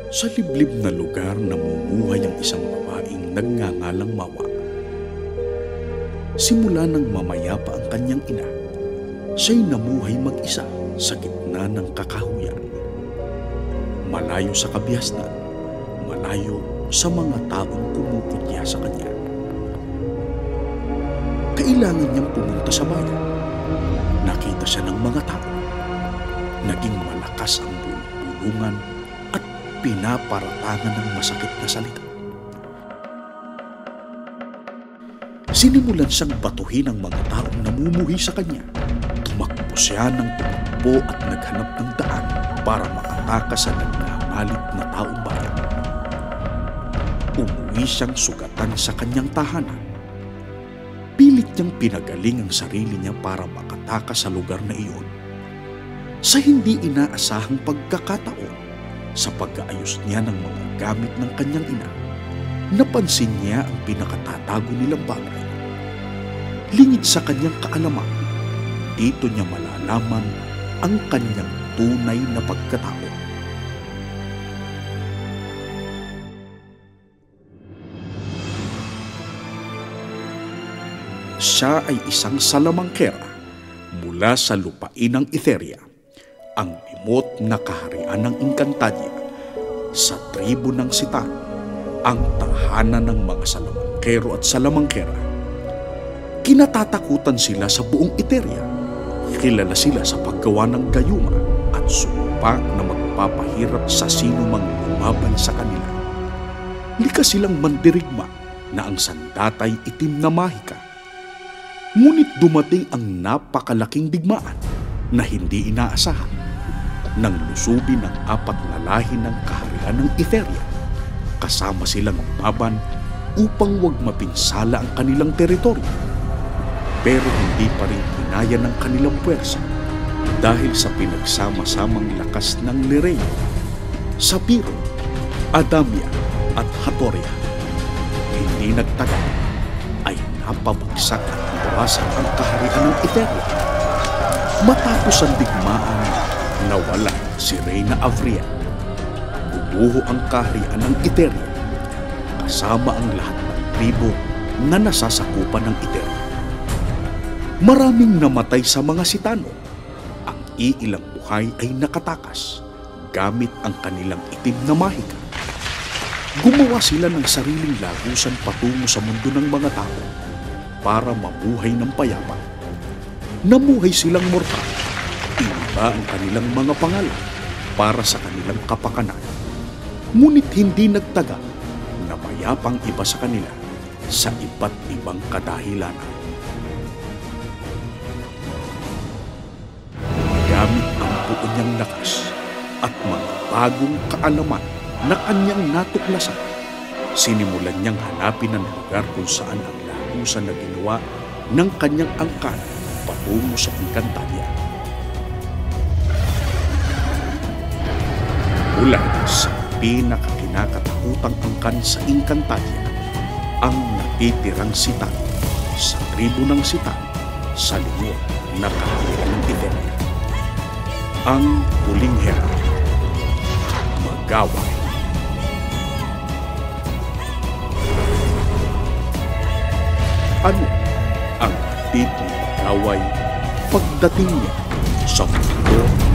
Sa liblib na lugar namumuhay ang isang babaeng nagngangalang Mawa. Simula nang mamayapa ang kanyang ina, siya'y namuhay mag-isa sa gitna ng kakahuyan. Malayo sa kabihasnan, malayo sa mga taong kumukutya sa kanya. Kailangan niyang pumunta sa bayan. Nakita siya ng mga tao. Naging malakas ang bulungan at pinaparatangan ng masakit na salita. Sinimulan siyang batuhin ng mga taong namumuhi sa kanya. Tumakbo siya ng tumakbo at naghanap ng daan para makatakas sa nagngangalit na taong bayan. Umuwi siyang sugatan sa kanyang tahanan. Pilit niyang pinagaling ang sarili niya para makatakas sa lugar na iyon. Sa hindi inaasahang pagkakataon, sa pag-aayos niya ng mga gamit ng kanyang ina, napansin niya ang pinakatatago nilang bagay. Lingid sa kanyang kaalaman, dito niya malalaman ang kanyang tunay na pagkatao. Siya ay isang salamangkera mula sa lupain ng Etheria, ang limot na kaharian ng Encantadia, sa tribo ng Citan, ang tahanan ng mga salamangkero at salamangkera. Kinatatakutan sila sa buong Etheria. Kilala sila sa paggawa ng gayuma at sumpa na magpapahirap sa sino mang lumaban sa kanila. Likas silang mandirigma na ang sandatay itim na mahika. Ngunit dumating ang napakalaking digmaan na hindi inaasahan nang lusubin ang 4 na lahi ng kaharian ng Etheria. Kasama silang umaban upang huwag mapinsala ang kanilang teritoryo. Pero hindi pa rin kinaya ng kanilang puwersa dahil sa pinagsama-samang lakas ng Lirey, Sapiro, Adamia at Hatoria. Hindi nagtagal ay napabagsak at nawasak ang kaharian ng Etheria. Matapos ang digmaan, nawala si Reyna Avria. Gumuho ang kaharian ng Etheria kasama ang lahat ng tribo na nasasakupan ng Etheria. Maraming namatay sa mga Sitano. Ang iilang buhay ay nakatakas gamit ang kanilang itim na mahika. Gumawa sila ng sariling lagusan patungo sa mundo ng mga tao para mabuhay ng payapa. Namuhay silang mortal. Iniba ang kanilang mga pangalan para sa kanilang kapakanan. Ngunit hindi nagtagal na mayapang iba sa kanila sa iba't ibang kadahilanan. Gamit ang buo niyang lakas at mga bagong kaalaman na kanyang natuklasan, sinimulan niyang hanapin ang lugar kung saan ang lagusan na ginawa ng kanyang angkan patungo sa Encantadia. Mula sa pinakakinakatakutang angkan sa Encantadia, ang natitirang Citan sa tribo ng Citan sa limot na kaharian ng Etheria. Ang huling hera, Magaway. Ano ang hatid ni Magaway pagdating niya sa mundo